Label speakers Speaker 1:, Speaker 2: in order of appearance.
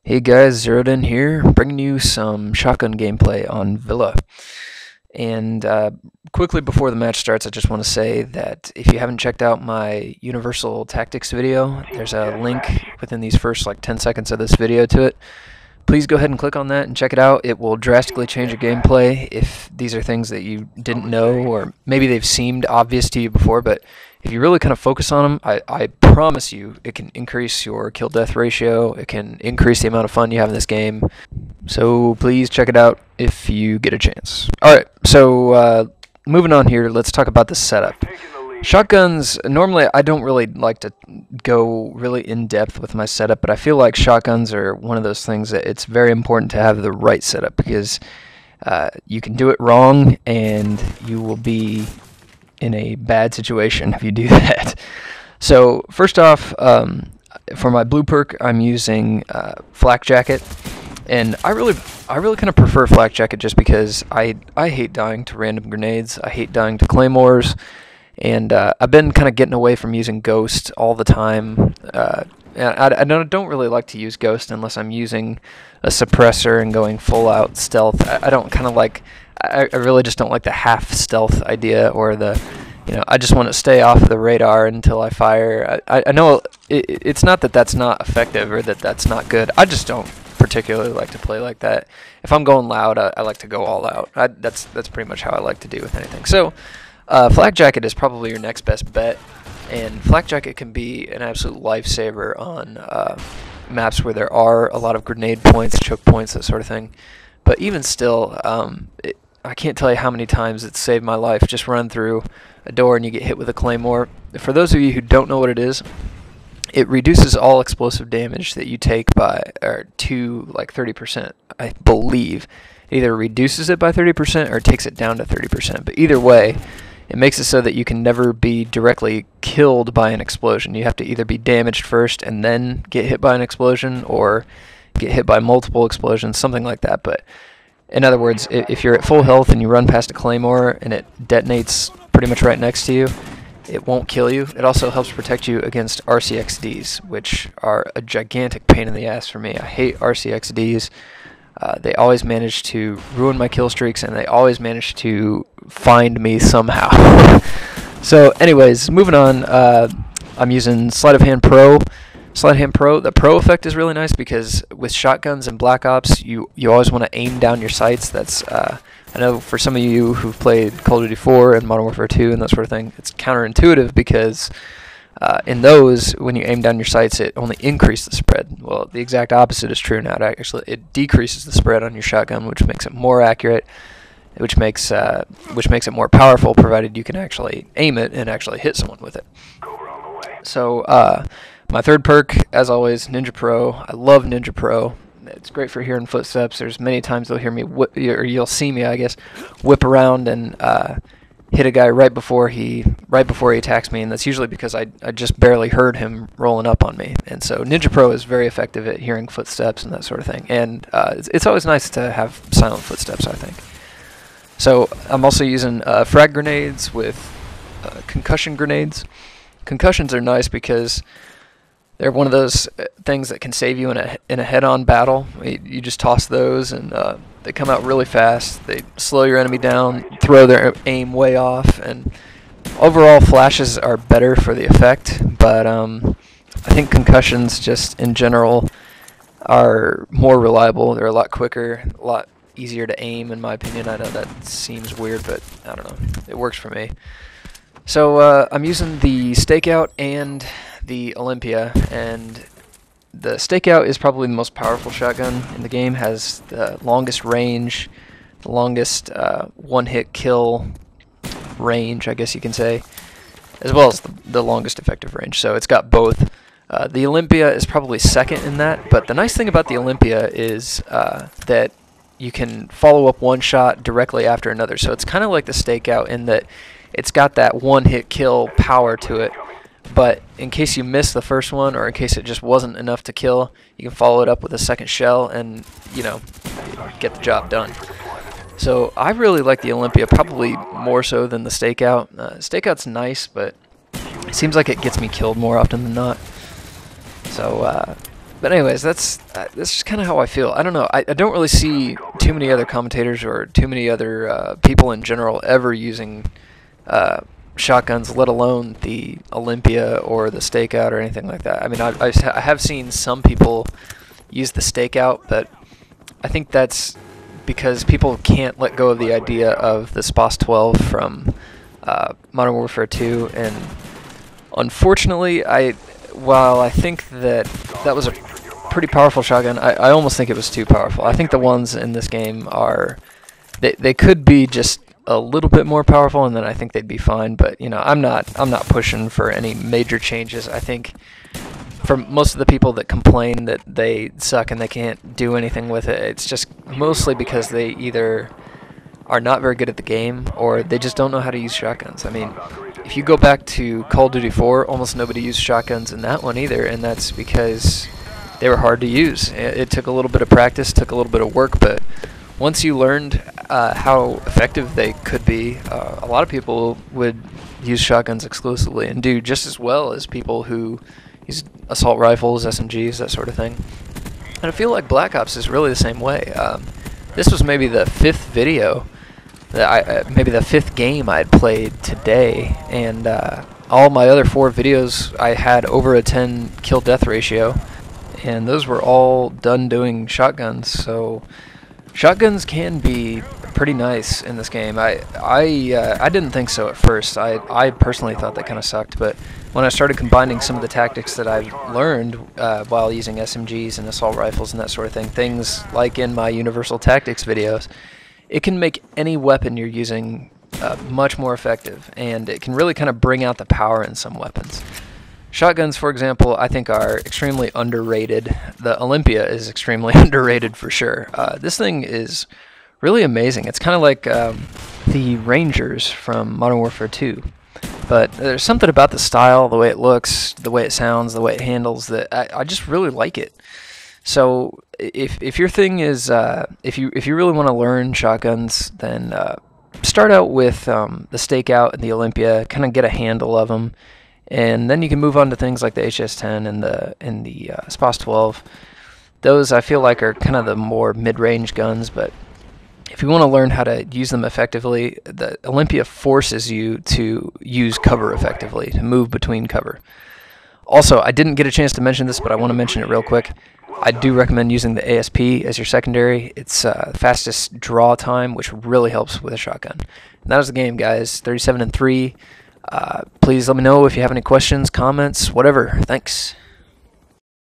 Speaker 1: Hey guys, Zeroed In here, bringing you some shotgun gameplay on Villa. And quickly before the match starts, I just want to say that if you haven't checked out my Universal Tactics video, there's a link within these first like 10 seconds of this video to it. Please go ahead and click on that and check it out. It will drastically change your gameplay if these are things that you didn't know, or maybe they've seemed obvious to you before, but if you really kind of focus on them, I promise you it can increase your kill-death ratio, it can increase the amount of fun you have in this game. So please check it out if you get a chance. Alright, so moving on here, let's talk about the setup. Shotguns, normally I don't really like to go really in-depth with my setup, but I feel like shotguns are one of those things that it's very important to have the right setup, because you can do it wrong and you will be in a bad situation if you do that. So first off, for my blue perk, I'm using Flak Jacket, and I really kind of prefer Flak Jacket just because I hate dying to random grenades. I hate dying to claymores, and I've been kind of getting away from using Ghost all the time. I don't really like to use Ghost unless I'm using a suppressor and going full out stealth. I don't kind of like. I really just don't like the half stealth idea, or the, I just want to stay off the radar until I fire. I know it's not that that's not effective or that that's not good. I just don't particularly like to play like that. If I'm going loud, I like to go all out. That's pretty much how I like to do with anything. So, Flak Jacket is probably your next best bet, and Flak Jacket can be an absolute lifesaver on maps where there are a lot of grenade points, choke points, that sort of thing. But even still, I can't tell you how many times it's saved my life. Just run through a door and you get hit with a claymore. For those of you who don't know what it is, it reduces all explosive damage that you take to like 30%, I believe. It either reduces it by 30% or takes it down to 30%. But either way, it makes it so that you can never be directly killed by an explosion. You have to either be damaged first and then get hit by an explosion, or get hit by multiple explosions, something like that. But in other words, if you're at full health and you run past a claymore and it detonates pretty much right next to you, it won't kill you. It also helps protect you against RCXDs, which are a gigantic pain in the ass for me. I hate RCXDs. They always manage to ruin my kill streaks, and they always manage to find me somehow. So anyways, moving on, I'm using Sleight of Hand Pro. Sleight of Hand Pro, the Pro effect is really nice because with shotguns and Black Ops, you always want to aim down your sights. That's I know for some of you who've played Call of Duty 4 and Modern Warfare 2 and that sort of thing, it's counterintuitive because in those, when you aim down your sights, it only increases the spread. Well, the exact opposite is true now. It decreases the spread on your shotgun, which makes it more accurate, which makes it more powerful, provided you can actually aim it and actually hit someone with it. So my third perk, as always, Ninja Pro. I love Ninja Pro. It's great for hearing footsteps. There's many times you'll hear me, or you'll see me, I guess, whip around and hit a guy right before he attacks me, and that's usually because I just barely heard him rolling up on me. And so Ninja Pro is very effective at hearing footsteps and that sort of thing. And it's always nice to have silent footsteps, I think. So I'm also using frag grenades with concussion grenades. Concussions are nice because they're one of those things that can save you in a head-on battle. You just toss those, and they come out really fast. They slow your enemy down, throw their aim way off, and overall flashes are better for the effect. But I think concussions, just in general, are more reliable. They're a lot quicker, a lot easier to aim, in my opinion. I know that seems weird, but I don't know. It works for me. So I'm using the Stakeout and the Olympia, and the Stakeout is probably the most powerful shotgun in the game. Has the longest range, the longest one-hit kill range, I guess you can say, as well as the longest effective range. So it's got both. The Olympia is probably second in that, but the nice thing about the Olympia is that you can follow up one shot directly after another. So it's kind of like the Stakeout in that it's got that one-hit kill power to it, but in case you miss the first one, or in case it just wasn't enough to kill, you can follow it up with a second shell and, get the job done. So I really like the Olympia, probably more so than the Stakeout. Stakeout's nice, but it seems like it gets me killed more often than not. So But anyways, that's just kind of how I feel. I don't know. I don't really see too many other commentators or too many other people in general ever using shotguns, let alone the Olympia or the Stakeout or anything like that. I mean, I have seen some people use the Stakeout, but I think that's because people can't let go of the idea of the SPOS 12 from Modern Warfare 2, and unfortunately, while I think that was a pretty powerful shotgun, I almost think it was too powerful. I think the ones in this game they could be just a little bit more powerful, and then I think they'd be fine. But I'm not pushing for any major changes. I think for most of the people that complain that they suck and they can't do anything with it, it's just mostly because they either are not very good at the game or they just don't know how to use shotguns. I mean, if you go back to Call of Duty 4, almost nobody used shotguns in that one either, and that's because they were hard to use. It took a little bit of practice, took a little bit of work, but once you learned how effective they could be, a lot of people would use shotguns exclusively and do just as well as people who use assault rifles, SMGs, that sort of thing. And I feel like Black Ops is really the same way. This was maybe the fifth video maybe the fifth game I'd played today, and all my other 4 videos I had over a 10 kill death ratio, and those were all done doing shotguns. So shotguns can be pretty nice in this game. I didn't think so at first. I personally thought that kind of sucked, but when I started combining some of the tactics that I've learned while using SMGs and assault rifles and that sort of thing, things like in my Universal Tactics videos, it can make any weapon you're using much more effective, and it can really kind of bring out the power in some weapons. Shotguns, for example, I think are extremely underrated. The Olympia is extremely underrated for sure. This thing is really amazing. It's kind of like the Rangers from Modern Warfare 2. But there's something about the style, the way it looks, the way it sounds, the way it handles, that I just really like it. So if your thing is, if you really want to learn shotguns, then start out with the Stakeout and the Olympia, kind of get a handle of them, and then you can move on to things like the HS-10 and the SPOS 12. Those I feel like are kind of the more mid-range guns, but if you want to learn how to use them effectively, the Olympia forces you to use cover effectively, to move between cover. Also, I didn't get a chance to mention this, but I want to mention it real quick. I do recommend using the ASP as your secondary. It's fastest draw time, which really helps with a shotgun. And that was the game, guys. 37-3. Please let me know if you have any questions, comments, whatever. Thanks.